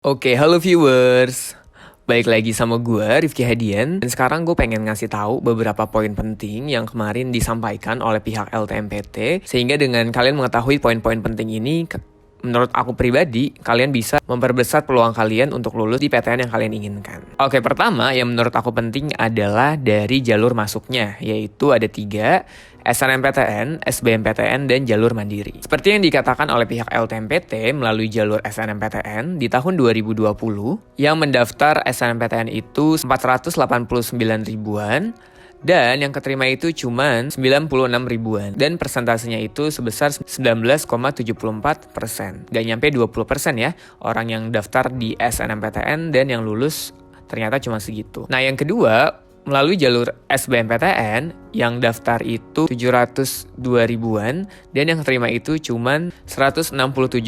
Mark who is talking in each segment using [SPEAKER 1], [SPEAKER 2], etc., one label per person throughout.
[SPEAKER 1] Oke, halo viewers. Baik lagi sama gue, Rifki Hadian. Dan sekarang gue pengen ngasih tahu beberapa poin penting yang kemarin disampaikan oleh pihak LTMPT. Sehingga dengan kalian mengetahui poin-poin penting ini, menurut aku pribadi, kalian bisa memperbesar peluang kalian untuk lulus di PTN yang kalian inginkan. Oke, pertama yang menurut aku penting adalah dari jalur masuknya, yaitu ada 3, SNMPTN, SBMPTN, dan jalur mandiri. Seperti yang dikatakan oleh pihak LTMPT melalui jalur SNMPTN di tahun 2020, yang mendaftar SNMPTN itu 489 ribuan, dan yang keterima itu cuma 96 ribuan. Dan persentasenya itu sebesar 19,74%. Gak nyampe 20% ya orang yang daftar di SNMPTN dan yang lulus ternyata cuma segitu. Nah yang kedua, melalui jalur SBMPTN yang daftar itu 702 ribuan dan yang terima itu cuman 167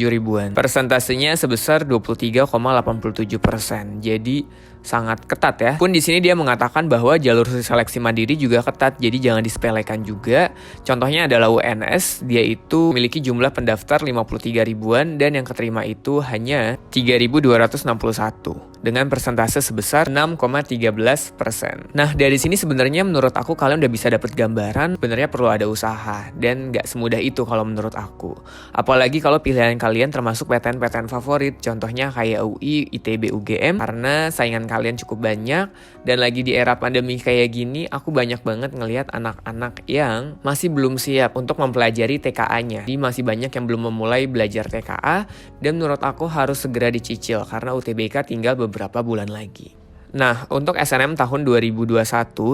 [SPEAKER 1] ribuan. Persentasenya sebesar 23,87%. Jadi sangat ketat ya. Pun di sini dia mengatakan bahwa jalur seleksi mandiri juga ketat, jadi jangan disepelekan juga. Contohnya adalah UNS, dia itu memiliki jumlah pendaftar 53 ribuan dan yang keterima itu hanya 3.261 dengan persentase sebesar 6,13%. Nah, dari sini sebenarnya menurut aku kalian udah bisa dapat gambaran sebenarnya perlu ada usaha dan nggak semudah itu kalau menurut aku. Apalagi kalau pilihan kalian termasuk PTN-PTN favorit, contohnya kayak UI, ITB, UGM, karena saingan kalian cukup banyak dan lagi di era pandemi kayak gini, aku banyak banget ngelihat anak-anak yang masih belum siap untuk mempelajari TKA-nya. Jadi masih banyak yang belum memulai belajar TKA dan menurut aku harus segera dicicil karena UTBK tinggal beberapa bulan lagi. Nah, untuk SNM tahun 2021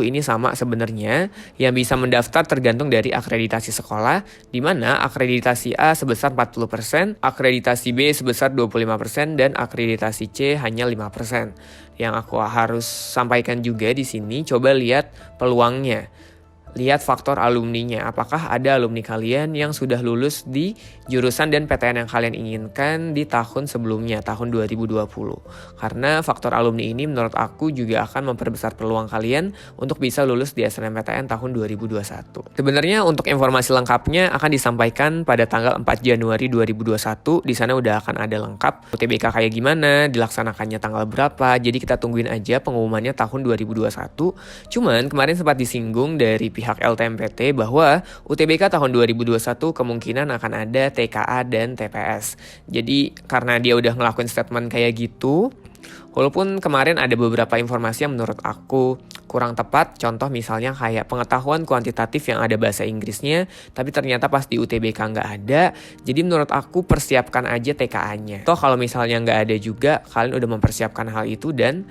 [SPEAKER 1] ini sama sebenarnya, yang bisa mendaftar tergantung dari akreditasi sekolah, di mana akreditasi A sebesar 40%, akreditasi B sebesar 25%, dan akreditasi C hanya 5%. Yang aku harus sampaikan juga di sini, coba lihat peluangnya. Lihat faktor alumninya, apakah ada alumni kalian yang sudah lulus di jurusan dan PTN yang kalian inginkan di tahun sebelumnya, tahun 2020. Karena faktor alumni ini menurut aku juga akan memperbesar peluang kalian untuk bisa lulus di SNMPTN tahun 2021. Sebenarnya untuk informasi lengkapnya akan disampaikan pada tanggal 4 Januari 2021, di sana udah akan ada lengkap UTBK kayak gimana, dilaksanakannya tanggal berapa, jadi kita tungguin aja pengumumannya tahun 2021. Cuman kemarin sempat disinggung dari pihak LTMPT bahwa UTBK tahun 2021 kemungkinan akan ada TKA dan TPS. Jadi karena dia udah ngelakuin statement kayak gitu, walaupun kemarin ada beberapa informasi yang menurut aku kurang tepat, contoh misalnya kayak pengetahuan kuantitatif yang ada bahasa Inggrisnya, tapi ternyata pas di UTBK nggak ada, jadi menurut aku persiapkan aja TKA-nya. Toh kalau misalnya nggak ada juga, kalian udah mempersiapkan hal itu dan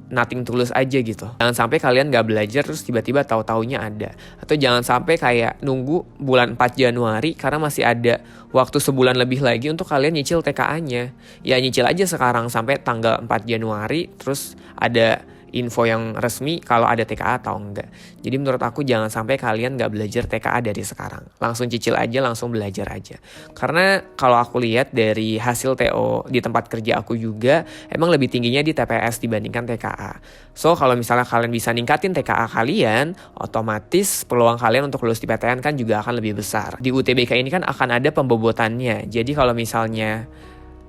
[SPEAKER 1] nothing tulus aja gitu. Jangan sampai kalian gak belajar terus tiba-tiba tahu-taunya ada. Atau jangan sampai kayak nunggu bulan 4 Januari karena masih ada waktu sebulan lebih lagi untuk kalian nyicil TKA-nya. Ya nyicil aja sekarang sampai tanggal 4 Januari terus ada info yang resmi kalau ada TKA atau enggak. Jadi menurut aku jangan sampai kalian gak belajar TKA dari sekarang. Langsung cicil aja, langsung belajar aja. Karena kalau aku lihat dari hasil TO di tempat kerja aku juga, emang lebih tingginya di TPS dibandingkan TKA. So kalau misalnya kalian bisa ningkatin TKA kalian, otomatis peluang kalian untuk lulus di PTN kan juga akan lebih besar. Di UTBK ini kan akan ada pembobotannya. Jadi kalau misalnya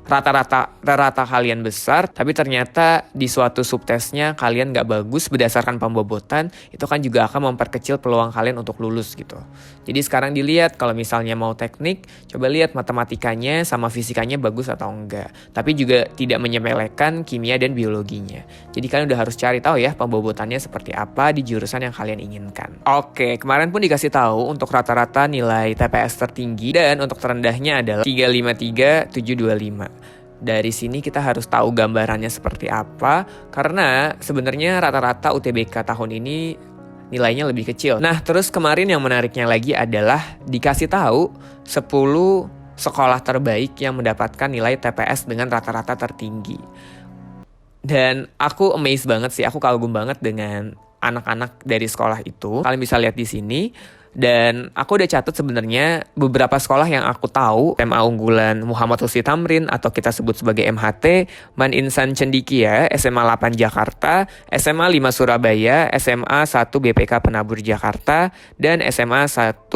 [SPEAKER 1] rata-rata kalian besar, tapi ternyata di suatu subtesnya kalian gak bagus berdasarkan pembobotan, itu kan juga akan memperkecil peluang kalian untuk lulus gitu. Jadi sekarang dilihat kalau misalnya mau teknik, coba lihat matematikanya sama fisikanya bagus atau enggak. Tapi juga tidak menyepelekan kimia dan biologinya. Jadi kalian udah harus cari tahu ya pembobotannya seperti apa di jurusan yang kalian inginkan. Oke, kemarin pun dikasih tahu untuk rata-rata nilai TPS tertinggi dan untuk terendahnya adalah 353,725. Dari sini kita harus tahu gambarannya seperti apa, karena sebenarnya rata-rata UTBK tahun ini nilainya lebih kecil. Nah, terus kemarin yang menariknya lagi adalah dikasih tahu 10 sekolah terbaik yang mendapatkan nilai TPS dengan rata-rata tertinggi. Dan aku amazed banget sih, aku kagum banget dengan anak-anak dari sekolah itu. Kalian bisa lihat di sini. Dan aku udah catat sebenarnya beberapa sekolah yang aku tahu, SMA unggulan Muhammad Husni Tamrin atau kita sebut sebagai MHT, Man Insan Cendikia, SMA 8 Jakarta, SMA 5 Surabaya, SMA 1 BPK Penabur Jakarta, dan SMA 1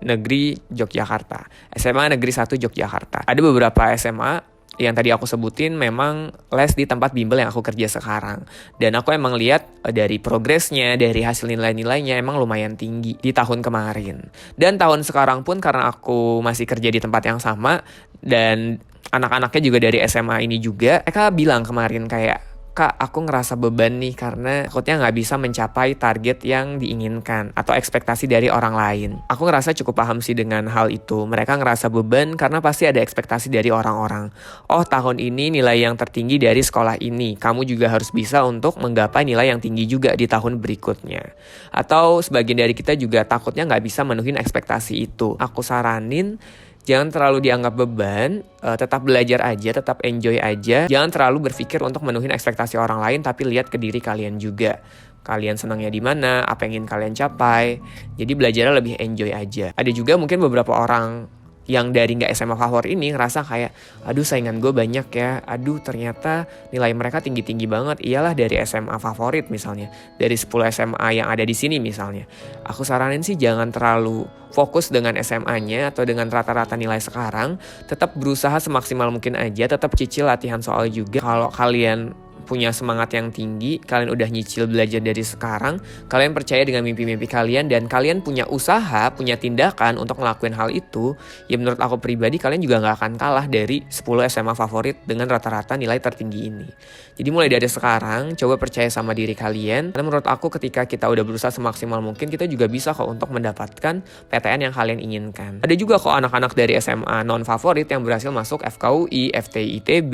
[SPEAKER 1] Negeri Yogyakarta. SMA Negeri 1 Yogyakarta. Ada beberapa SMA yang tadi aku sebutin memang les di tempat bimbel yang aku kerja sekarang. Dan aku emang lihat dari progresnya, dari hasil nilai-nilainya emang lumayan tinggi di tahun kemarin. Dan tahun sekarang pun karena aku masih kerja di tempat yang sama dan anak-anaknya juga dari SMA ini juga, mereka bilang kemarin kayak, Kak, aku ngerasa beban nih karena takutnya nggak bisa mencapai target yang diinginkan atau ekspektasi dari orang lain. Aku ngerasa cukup paham sih dengan hal itu. Mereka ngerasa beban karena pasti ada ekspektasi dari orang-orang. Oh, tahun ini nilai yang tertinggi dari sekolah ini. Kamu juga harus bisa untuk menggapai nilai yang tinggi juga di tahun berikutnya. Atau sebagian dari kita juga takutnya nggak bisa menuhin ekspektasi itu. Aku saranin, jangan terlalu dianggap beban, tetap belajar aja, tetap enjoy aja. Jangan terlalu berpikir untuk menuhin ekspektasi orang lain, tapi lihat ke diri kalian juga. Kalian senangnya di mana, apa yang ingin kalian capai. Jadi belajarnya lebih enjoy aja. Ada juga mungkin beberapa orang yang dari nggak SMA favorit ini ngerasa kayak, aduh saingan gue banyak ya, aduh ternyata nilai mereka tinggi-tinggi banget. Iyalah dari SMA favorit misalnya, dari 10 SMA yang ada di sini misalnya. Aku saranin sih jangan terlalu fokus dengan SMA-nya atau dengan rata-rata nilai sekarang. Tetap berusaha semaksimal mungkin aja, tetap cicil latihan soal juga. Kalau kalian punya semangat yang tinggi, kalian udah nyicil belajar dari sekarang, kalian percaya dengan mimpi-mimpi kalian, dan kalian punya usaha, punya tindakan untuk ngelakuin hal itu, ya menurut aku pribadi kalian juga gak akan kalah dari 10 SMA favorit dengan rata-rata nilai tertinggi ini. Jadi mulai dari sekarang, coba percaya sama diri kalian, karena menurut aku ketika kita udah berusaha semaksimal mungkin, kita juga bisa kok untuk mendapatkan PTN yang kalian inginkan. Ada juga kok anak-anak dari SMA non-favorit yang berhasil masuk FKUI, FTI ITB,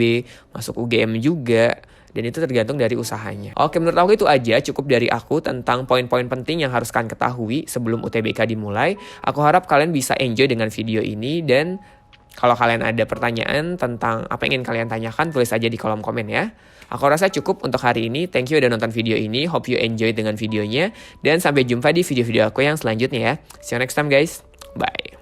[SPEAKER 1] masuk UGM juga. Dan itu tergantung dari usahanya. Oke, menurut aku itu aja cukup dari aku tentang poin-poin penting yang harus kalian ketahui sebelum UTBK dimulai. Aku harap kalian bisa enjoy dengan video ini, dan kalau kalian ada pertanyaan tentang apa yang ingin kalian tanyakan, tulis aja di kolom komen ya. Aku rasa cukup untuk hari ini. Thank you udah nonton video ini. Hope you enjoy dengan videonya. Dan sampai jumpa di video-video aku yang selanjutnya ya. See you next time guys. Bye.